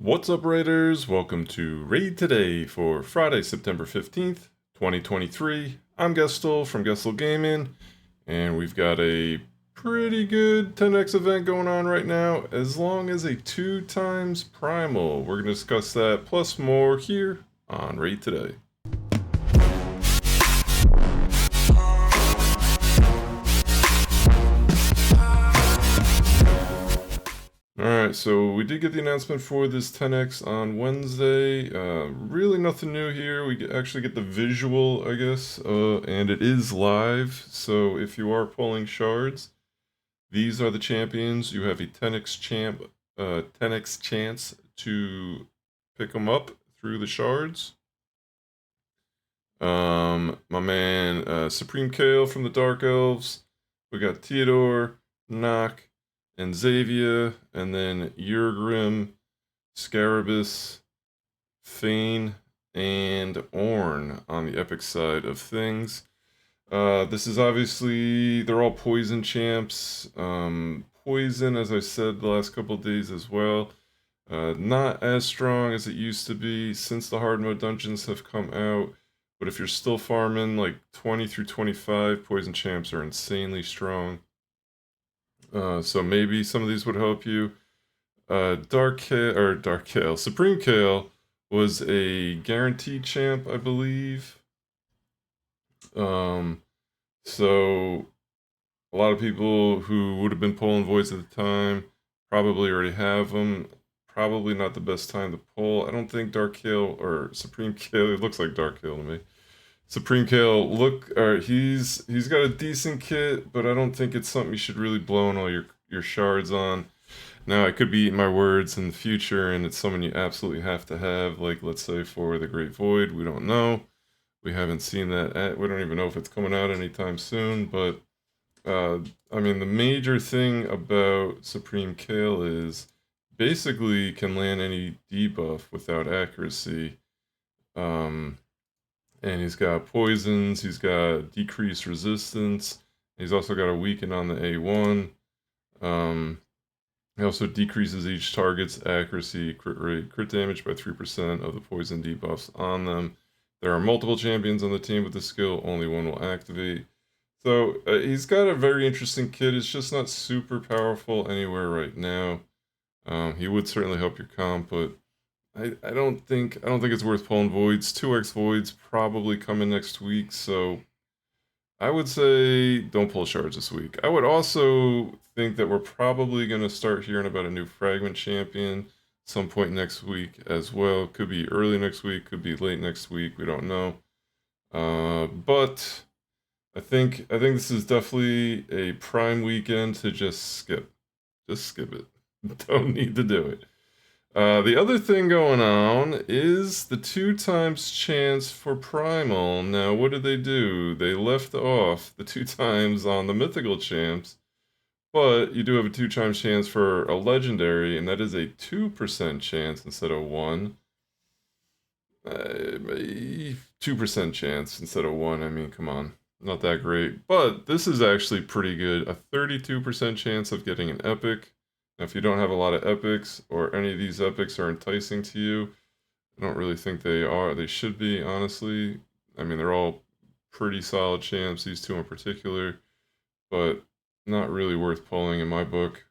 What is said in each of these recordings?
What's up, Raiders? Welcome to Raid Today for Friday, September 15th, 2023. I'm Gestel from Gestel Gaming, and we've got a pretty good 10x event going on right now, as long as a 2 times Primal. We're going to discuss that plus more here on Raid Today. Alright, so we did get the announcement for this 10x on Wednesday. Really nothing new here. We actually get the visual, I guess, and it is live. So if you are pulling shards, these are the champions. You have a 10x chance to pick them up through the shards. My man, Supreme Kale from the Dark Elves. We got Theodore, Nock, and Xavier, and then Urgrim, Scarabus, Fane, and Ornn on the epic side of things. This is obviously, they're all poison champs. Poison, as I said the last couple days as well, not as strong as it used to be since the hard mode dungeons have come out. But if you're still farming like 20 through 25, poison champs are insanely strong. So maybe some of these would help you. Dark Kale, Supreme Kale was a guaranteed champ, I believe. So a lot of people who would have been pulling voids at the time probably already have them. Probably not the best time to pull. I don't think Dark Kale or Supreme Kale, it looks like Dark Kale to me. Supreme Kale, he's got a decent kit, but I don't think it's something you should really blow on all your shards on. Now, I could be eating my words in the future, and it's someone you absolutely have to have, like, let's say, for the Great Void. We don't know. We haven't seen that. We don't even know if it's coming out anytime soon, but, I mean, the major thing about Supreme Kale is basically can land any debuff without accuracy. And he's got poisons, he's got decreased resistance, he's also got a weaken on the A1. He also decreases each target's accuracy, crit rate, crit damage by 3% of the poison debuffs on them. There are multiple champions on the team with this skill, only one will activate. So he's got a very interesting kit, it's just not super powerful anywhere right now. He would certainly help your comp, but I don't think it's worth pulling voids. 2x voids probably coming next week, so I would say don't pull shards this week. I would also think that we're probably going to start hearing about a new fragment champion some point next week as well. Could be early next week, could be late next week. We don't know. But I think this is definitely a prime weekend to just skip. Just skip it. Don't need to do it. The other thing going on is the 2 times chance for Primal. Now, what did they do? They left off the 2 times on the mythical champs, but you do have a 2 times chance for a legendary, and that is a 2% chance instead of 1. 2% chance instead of 1, I mean, come on. Not that great, but this is actually pretty good. A 32% chance of getting an epic. Now, if you don't have a lot of epics, or any of these epics are enticing to you, I don't really think they are. They should be, honestly. I mean, they're all pretty solid champs, these 2 in particular, but not really worth pulling in my book.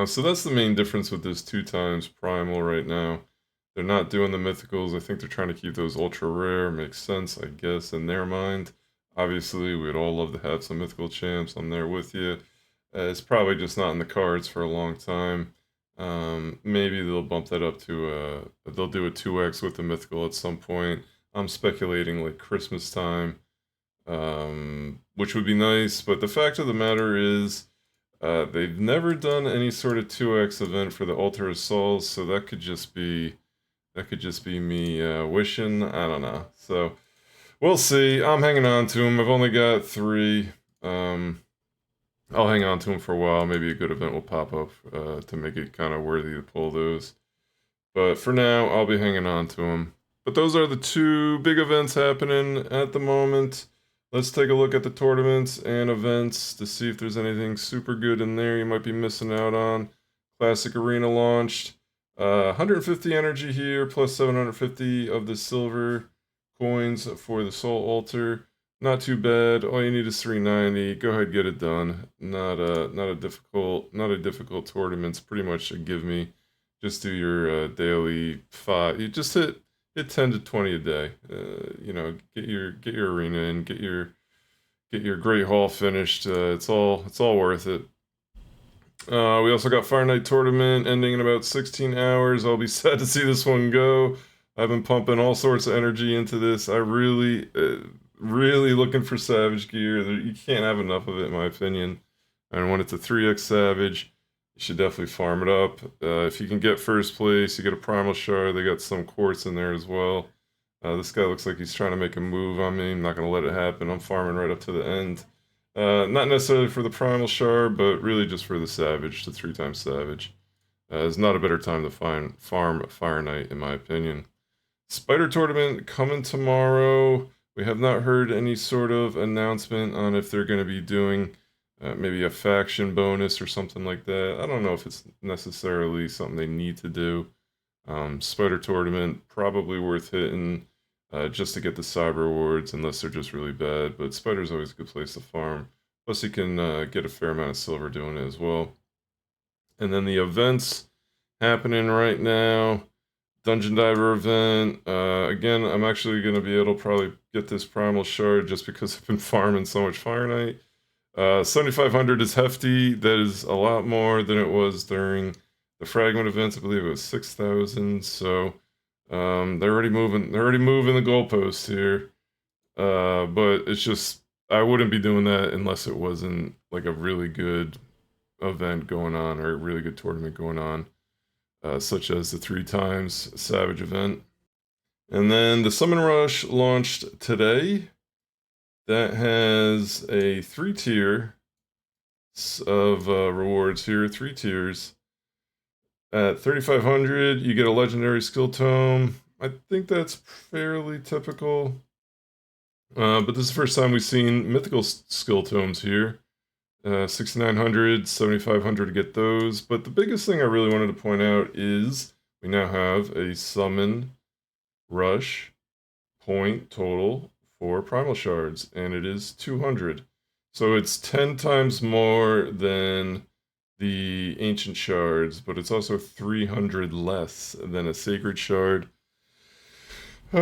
So that's the main difference with this 2 times Primal right now. They're not doing the mythicals. I think they're trying to keep those ultra rare. Makes sense, I guess, in their mind. Obviously, we'd all love to have some mythical champs. I'm there with you. It's probably just not in the cards for a long time. Maybe they'll bump that up to they'll do a 2x with the mythical at some point. I'm speculating like Christmas time, which would be nice. But the fact of the matter is, they've never done any sort of 2x event for the Altar of Souls, so that could just be me wishing. I don't know. So we'll see. I'm hanging on to them. I've only got 3. I'll hang on to them for a while. Maybe a good event will pop up to make it kind of worthy to pull those. But for now, I'll be hanging on to them. But those are the 2 big events happening at the moment. Let's take a look at the tournaments and events to see if there's anything super good in there you might be missing out on. Classic Arena launched. 150 energy here, plus 750 of the silver coins for the soul altar. Not too bad. All you need is 390. Go ahead, get it done. Not a difficult tournament. It's pretty much a give me. Just do your daily 5. You just hit 10 to 20 a day. Get your arena in, get your Great Hall finished. It's all worth it. We also got Fire Night Tournament ending in about 16 hours. I'll be sad to see this one go. I've been pumping all sorts of energy into this. I really looking for Savage gear. You can't have enough of it, in my opinion. And when it's a 3x Savage, you should definitely farm it up. If you can get first place, you get a Primal Shard. They got some quartz in there as well. This guy looks like he's trying to make a move on me. I'm not going to let it happen. I'm farming right up to the end. Not necessarily for the Primal Shard, but really just for the Savage, the 3x Savage. It's not a better time to farm Fire Knight, in my opinion. Spider Tournament coming tomorrow. We have not heard any sort of announcement on if they're going to be doing maybe a faction bonus or something like that. I don't know if it's necessarily something they need to do. Spider Tournament, probably worth hitting. Just to get the cyber rewards, unless they're just really bad. But Spider's always a good place to farm. Plus, you can get a fair amount of silver doing it as well. And then the events happening right now. Dungeon Diver event. Again, I'm actually going to be able to probably get this Primal Shard just because I've been farming so much Fire Knight. 7,500 is hefty. That is a lot more than it was during the Fragment events. I believe it was 6,000. So they're already moving the goalposts here. But it's just, I wouldn't be doing that unless it wasn't like a really good event going on or a really good tournament going on, such as the 3x Savage event. And then the Summon Rush launched today. That has a 3-tier of rewards here, 3 tiers. At 3,500, you get a legendary skill tome. I think that's fairly typical. But this is the first time we've seen mythical skill tomes here. 6,900, 7,500 to get those. But the biggest thing I really wanted to point out is we now have a Summon Rush point total for Primal Shards, and it is 200. So it's 10 times more than the Ancient Shards, but it's also 300 less than a Sacred Shard. I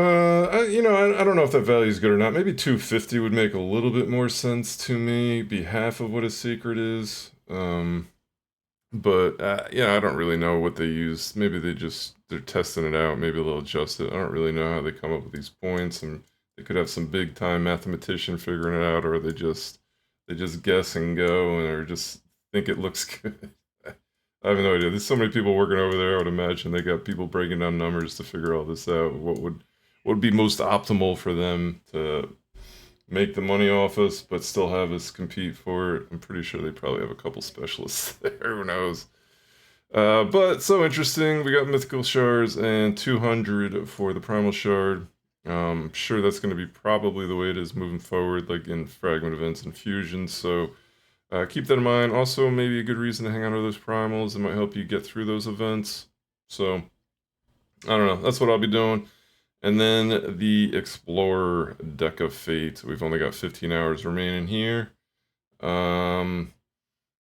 don't know if that value is good or not. Maybe 250 would make a little bit more sense to me, be half of what a Secret is. But I don't really know what they use. Maybe they're testing it out. Maybe they'll adjust it. I don't really know how they come up with these points, and they could have some big time mathematician figuring it out, or they just guess and go, or just think it looks good. I have no idea. There's so many people working over there. I would imagine they got people breaking down numbers to figure all this out. What would be most optimal for them to make the money off us, but still have us compete for it. I'm pretty sure they probably have a couple specialists there. Who knows? But so interesting. We got mythical shards and 200 for the primal shard. I'm sure that's going to be probably the way it is moving forward, like in fragment events and fusions. So keep that in mind. Also, maybe a good reason to hang on to those primals. It might help you get through those events. So I don't know. That's what I'll be doing. And then the Explorer Deck of Fate. We've only got 15 hours remaining here. Not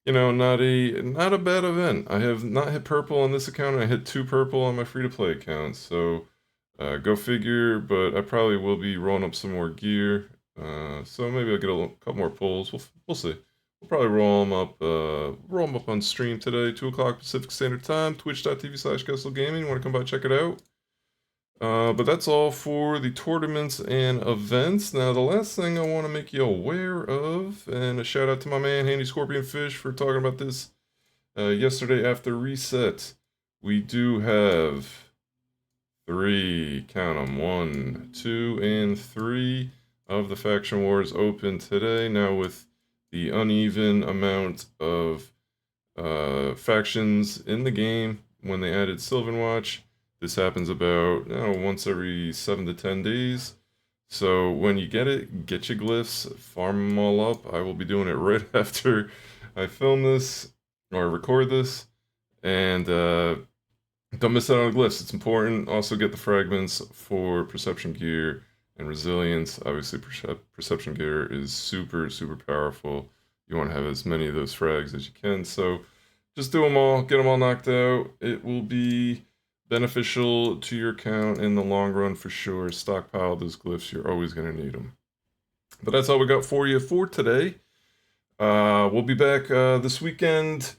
a bad event. I have not hit purple on this account. I hit 2 purple on my free-to-play account. So go figure. But I probably will be rolling up some more gear. So maybe I'll get a couple more pulls. We'll see. We'll probably roll them up on stream today, 2 o'clock Pacific Standard Time, twitch.tv/CastleGaming. You want to come by check it out? But that's all for the tournaments and events. Now, the last thing I want to make you aware of, and a shout out to my man Handy Scorpion Fish for talking about this yesterday after reset. We do have 3, count them, 1, 2, and 3 of the faction wars open today. Now, with the uneven amount of factions in the game when they added Sylvan Watch, this happens about once every 7 to 10 days. So when you get it, get your glyphs, farm them all up. I will be doing it right after I film this or record this. And Don't miss out on the glyphs. It's important. Also get the fragments for perception gear and resilience. Obviously, perception gear is super, super powerful. You want to have as many of those frags as you can. So just do them all. Get them all knocked out. It will be beneficial to your account in the long run for sure. Stockpile those glyphs. You're always going to need them. But that's all we got for you for today. We'll be back this weekend,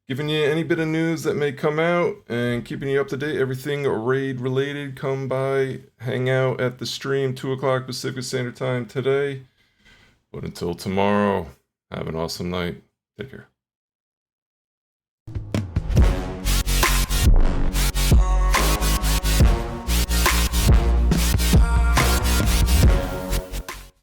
giving you any bit of news that may come out and keeping you up to date. Everything raid related. Come by, hang out at the stream, 2 o'clock Pacific Standard Time today. But until tomorrow, have an awesome night. Take care.